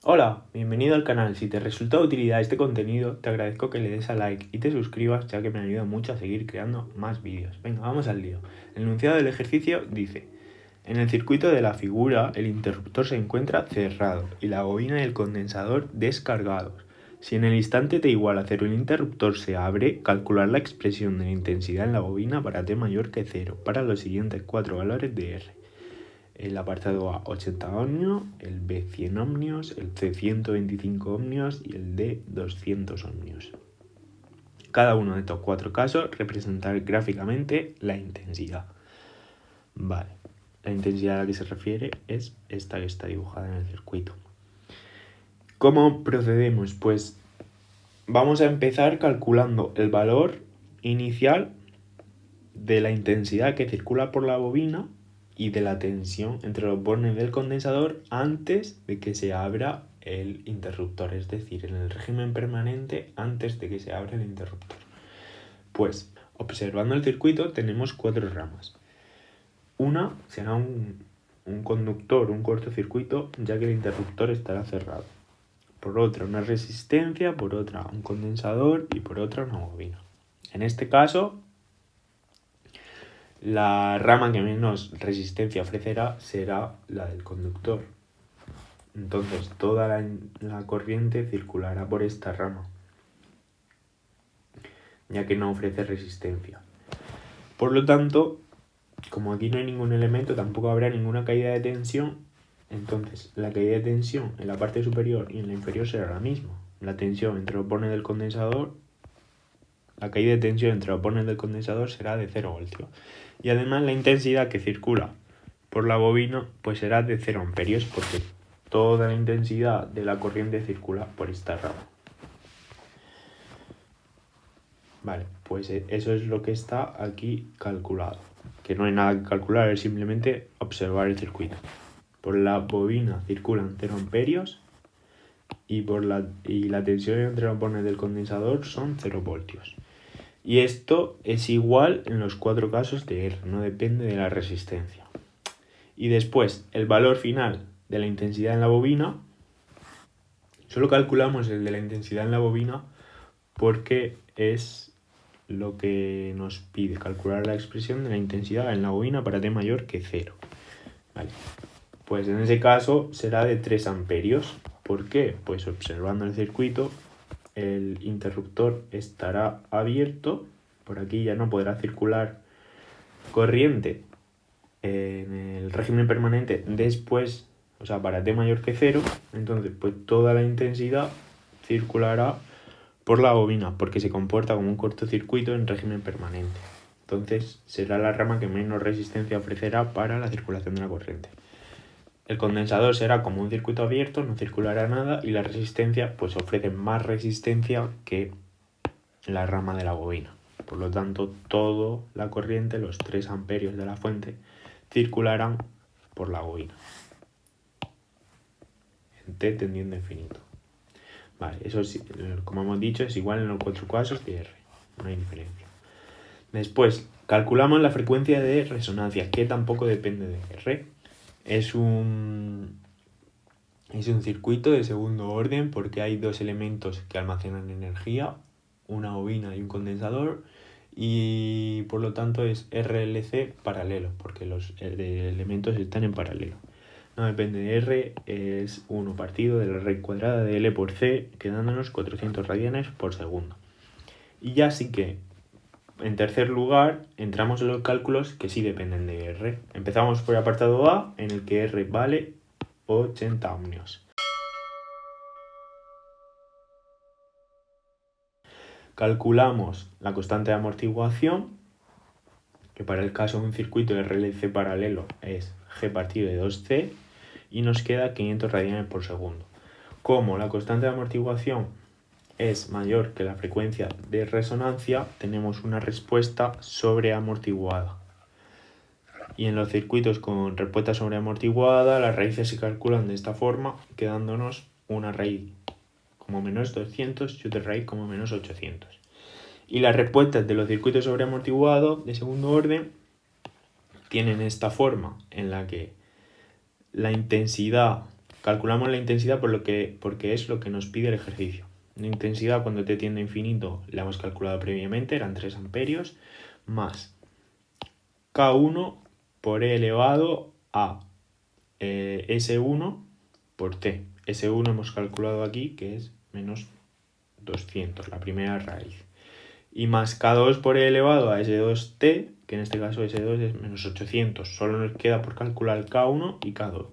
Hola, bienvenido al canal. Si te resulta de utilidad este contenido, te agradezco que le des a like y te suscribas, ya que me ayuda mucho a seguir creando más vídeos. Venga, vamos al lío. El enunciado del ejercicio dice: en el circuito de la figura, el interruptor se encuentra cerrado y la bobina y el condensador descargados. Si en el instante t igual a 0 el interruptor se abre, calcular la expresión de la intensidad en la bobina para t mayor que 0 para los siguientes 4 valores de R. El apartado A 80 ohmios, el B 100 ohmios, el C 125 ohmios y el D 200 ohmios. Cada uno de estos 4 casos representará gráficamente la intensidad. Vale, la intensidad a la que se refiere es esta que está dibujada en el circuito. ¿Cómo procedemos? Pues vamos a empezar calculando el valor inicial de la intensidad que circula por la bobina y de la tensión entre los bornes del condensador antes de que se abra el interruptor, es decir, en el régimen permanente antes de que se abra el interruptor. Pues, observando el circuito tenemos 4 ramas. Una será un conductor, un cortocircuito, ya que el interruptor estará cerrado. Por otra, una resistencia, por otra, un condensador y por otra, una bobina. En este caso, la rama que menos resistencia ofrecerá será la del conductor. Entonces toda la corriente circulará por esta rama, ya que no ofrece resistencia. Por lo tanto, como aquí no hay ningún elemento, tampoco habrá ninguna caída de tensión. Entonces la caída de tensión en la parte superior y en la inferior será la misma. La tensión entre los bornes del condensador, la caída de tensión entre los bornes del condensador será de 0 voltios. Y además la intensidad que circula por la bobina pues será de 0 amperios, porque toda la intensidad de la corriente circula por esta rama. Vale, pues eso es lo que está aquí calculado. Que no hay nada que calcular, es simplemente observar el circuito. Por la bobina circulan 0 amperios y la tensión entre los bornes del condensador son 0 voltios. Y esto es igual en los 4 casos de R, no depende de la resistencia. Y después, el valor final de la intensidad en la bobina, solo calculamos el de la intensidad en la bobina porque es lo que nos pide, calcular la expresión de la intensidad en la bobina para t mayor que 0. Vale. Pues en ese caso será de 3 amperios. ¿Por qué? Pues observando el circuito, el interruptor estará abierto, por aquí ya no podrá circular corriente en el régimen permanente después, o sea, para t mayor que 0, entonces pues toda la intensidad circulará por la bobina porque se comporta como un cortocircuito en régimen permanente. Entonces será la rama que menos resistencia ofrecerá para la circulación de la corriente. El condensador será como un circuito abierto, no circulará nada y la resistencia pues ofrece más resistencia que la rama de la bobina. Por lo tanto, toda la corriente, los 3 amperios de la fuente, circularán por la bobina en T tendiendo a infinito. Vale, eso sí, como hemos dicho, es igual en los 4 casos de R, no hay diferencia. Después, calculamos la frecuencia de resonancia, que tampoco depende de R. Es un circuito de segundo orden porque hay 2 elementos que almacenan energía, una bobina y un condensador, y por lo tanto es RLC paralelo, porque los elementos están en paralelo. No depende de R, es 1 partido de la raíz cuadrada de L por C, quedándonos 400 radianes por segundo. Y ya sí que, en tercer lugar, entramos en los cálculos que sí dependen de R. Empezamos por el apartado A, en el que R vale 80 ohmios. Calculamos la constante de amortiguación, que para el caso de un circuito RLC paralelo es G partido de 2C, y nos queda 500 radianes por segundo. Como la constante de amortiguación es mayor que la frecuencia de resonancia, tenemos una respuesta sobreamortiguada. Y en los circuitos con respuesta sobreamortiguada, las raíces se calculan de esta forma, quedándonos una raíz como menos 200 y otra raíz como menos 800. Y las respuestas de los circuitos sobreamortiguados de segundo orden tienen esta forma en la que la intensidad calculamos la intensidad porque es lo que nos pide el ejercicio. La intensidad cuando t tiende a infinito la hemos calculado previamente, eran 3 amperios, más K1 por E elevado a S1 por T. S1 hemos calculado aquí que es menos 200, la primera raíz. Y más K2 por E elevado a S2T, que en este caso S2 es menos 800. Solo nos queda por calcular K1 y K2.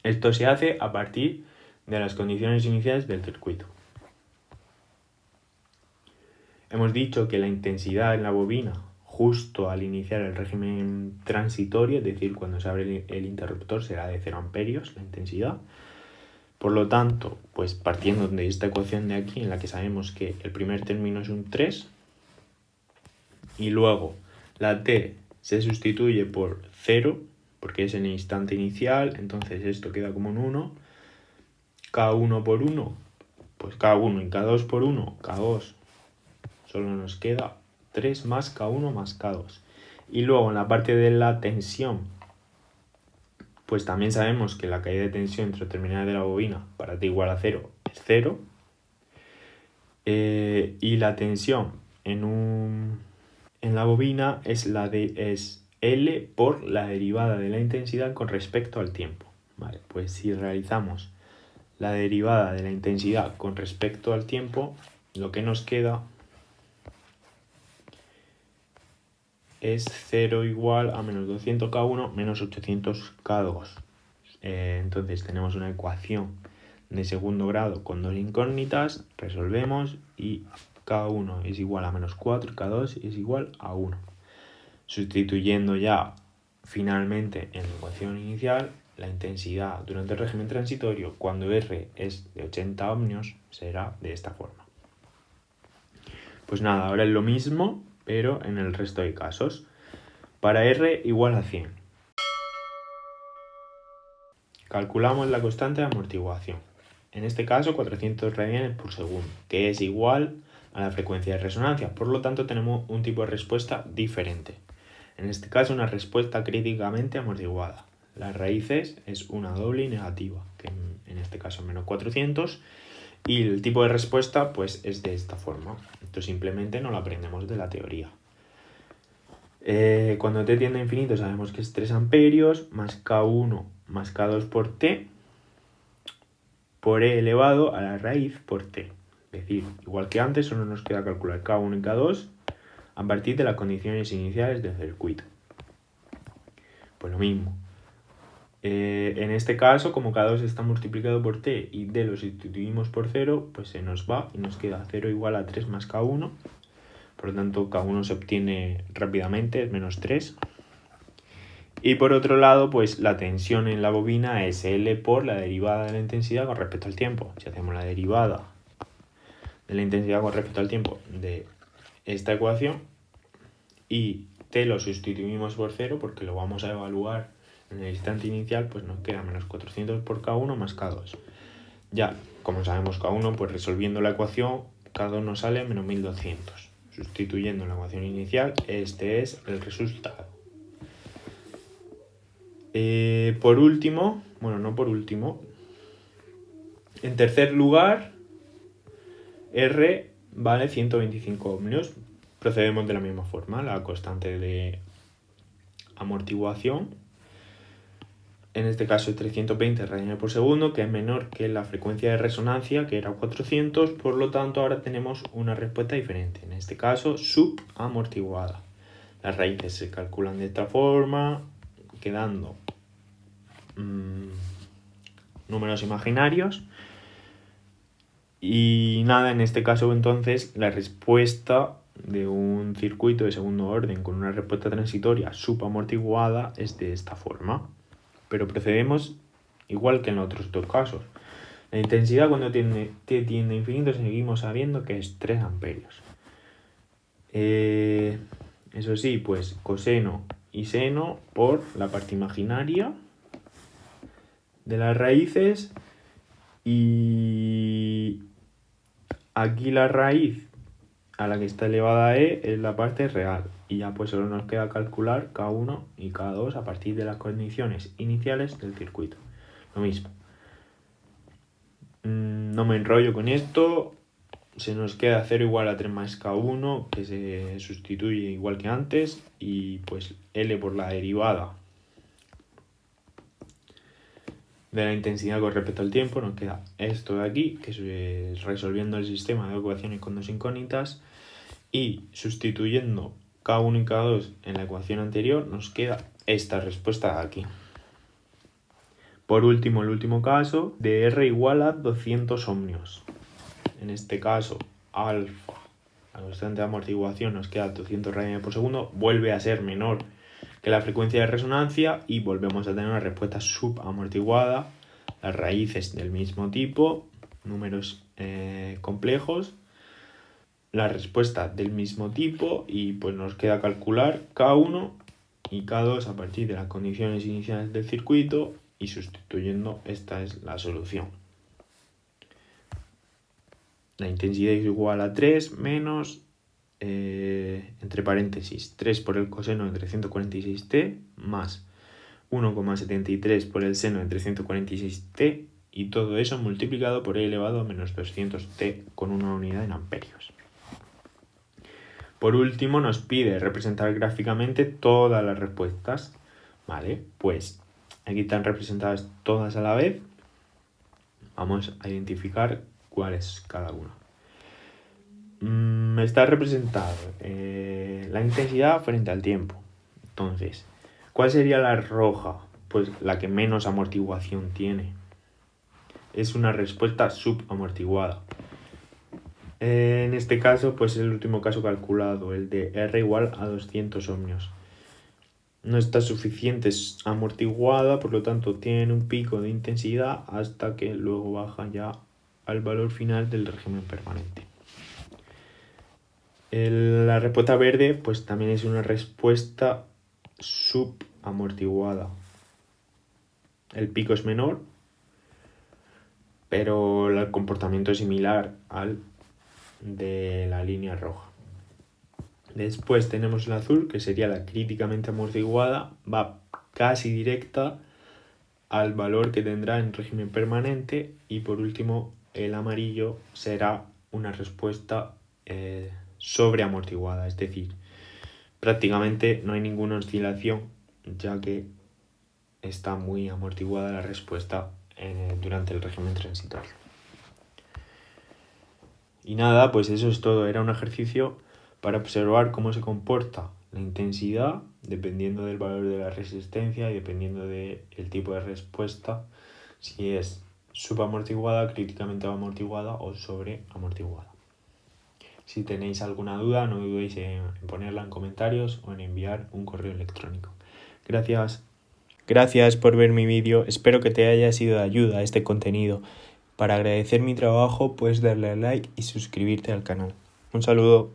Esto se hace a partir de las condiciones iniciales del circuito. Hemos dicho que la intensidad en la bobina, justo al iniciar el régimen transitorio, es decir, cuando se abre el interruptor, será de 0 amperios la intensidad. Por lo tanto, pues partiendo de esta ecuación de aquí, en la que sabemos que el primer término es un 3, y luego la t se sustituye por 0, porque es en el instante inicial, entonces esto queda como un 1, K1 por 1, pues K1 y K2 por 1, K2, solo nos queda 3 más K1 más K2. Y luego en la parte de la tensión, pues también sabemos que la caída de tensión entre los terminales de la bobina para t igual a 0 es 0. Y la tensión en la bobina es L por la derivada de la intensidad con respecto al tiempo. Vale, pues si realizamos la derivada de la intensidad con respecto al tiempo, lo que nos queda es 0 igual a menos 200K1 menos 800K2. Entonces tenemos una ecuación de segundo grado con dos incógnitas, resolvemos y K1 es igual a menos 4 y K2 es igual a 1. Sustituyendo ya finalmente en la ecuación inicial, la intensidad durante el régimen transitorio, cuando R es de 80 ohmios, será de esta forma. Pues nada, ahora es lo mismo, pero en el resto de casos. Para R igual a 100. Calculamos la constante de amortiguación. En este caso 400 radianes por segundo, que es igual a la frecuencia de resonancia. Por lo tanto tenemos un tipo de respuesta diferente. En este caso una respuesta críticamente amortiguada. Las raíces es una doble y negativa, que en este caso menos 400. Y el tipo de respuesta pues es de esta forma. Esto simplemente no lo aprendemos de la teoría. Cuando t tiende a infinito sabemos que es 3 amperios más K1 más K2 por T por E elevado a la raíz por T. Es decir, igual que antes, solo nos queda calcular K1 y K2 a partir de las condiciones iniciales del circuito. Pues lo mismo. En este caso, como K2 está multiplicado por T y D lo sustituimos por 0, pues se nos va y nos queda 0 igual a 3 más K1. Por lo tanto, K1 se obtiene rápidamente, es menos 3. Y por otro lado, pues la tensión en la bobina es L por la derivada de la intensidad con respecto al tiempo. Si hacemos la derivada de la intensidad con respecto al tiempo de esta ecuación y T lo sustituimos por 0 porque lo vamos a evaluar en el instante inicial, pues nos queda menos 400 por K1 más K2. Ya, como sabemos K1, pues resolviendo la ecuación, K2 nos sale menos 1200. Sustituyendo la ecuación inicial, este es el resultado. Por último, en tercer lugar, R vale 125 ohmios. Procedemos de la misma forma, la constante de amortiguación, en este caso es 320 radianes por segundo, que es menor que la frecuencia de resonancia, que era 400, por lo tanto ahora tenemos una respuesta diferente, en este caso subamortiguada. Las raíces se calculan de esta forma, quedando números imaginarios. Y nada, en este caso entonces la respuesta de un circuito de segundo orden con una respuesta transitoria subamortiguada es de esta forma. Pero procedemos igual que en los otros dos casos. La intensidad cuando t tiende a infinito seguimos sabiendo que es 3 amperios. Eso sí, pues coseno y seno por la parte imaginaria de las raíces, y aquí la raíz a la que está elevada a e es la parte real, y ya pues solo nos queda calcular K1 y K2 a partir de las condiciones iniciales del circuito. lo mismo. No me enrollo con esto. Se nos queda 0 igual a 3 más K1, que se sustituye igual que antes, y pues L por la derivada de la intensidad con respecto al tiempo. Nos queda esto de aquí, que es resolviendo el sistema de ecuaciones con dos incógnitas, y sustituyendo K1 y K2 en la ecuación anterior, nos queda esta respuesta de aquí. Por último, el último caso, de R igual a 200 ohmios. En este caso, alfa, la constante de amortiguación, nos queda 200 radianes por segundo, vuelve a ser menor que la frecuencia de resonancia y volvemos a tener una respuesta subamortiguada, las raíces del mismo tipo, números complejos, la respuesta del mismo tipo, y pues nos queda calcular K1 y K2 a partir de las condiciones iniciales del circuito, y sustituyendo, esta es la solución. La intensidad es igual a 3 menos, entre paréntesis, 3 por el coseno de 346t más 1,73 por el seno de 346t, y todo eso multiplicado por e elevado a menos 200t con una unidad en amperios. Por último, nos pide representar gráficamente todas las respuestas. Vale, pues aquí están representadas todas a la vez. Vamos a identificar cuál es cada una. Está representado la intensidad frente al tiempo. Entonces, ¿cuál sería la roja? Pues la que menos amortiguación tiene. Es una respuesta subamortiguada. En este caso, pues es el último caso calculado, el de R igual a 200 ohmios. No está suficiente amortiguada, por lo tanto tiene un pico de intensidad hasta que luego baja ya al valor final del régimen permanente. La respuesta verde pues también es una respuesta subamortiguada. El pico es menor, pero el comportamiento es similar al de la línea roja. Después tenemos el azul, que sería la críticamente amortiguada, va casi directa al valor que tendrá en régimen permanente, y por último el amarillo será una respuesta sobreamortiguada, es decir, prácticamente no hay ninguna oscilación, ya que está muy amortiguada la respuesta durante el régimen transitorio. Y nada, pues eso es todo. Era un ejercicio para observar cómo se comporta la intensidad dependiendo del valor de la resistencia y dependiendo del tipo de respuesta, si es subamortiguada, críticamente amortiguada o sobreamortiguada. Si tenéis alguna duda, no dudéis en ponerla en comentarios o en enviar un correo electrónico. Gracias. Gracias por ver mi vídeo. Espero que te haya sido de ayuda este contenido. Para agradecer mi trabajo, puedes darle a like y suscribirte al canal. Un saludo.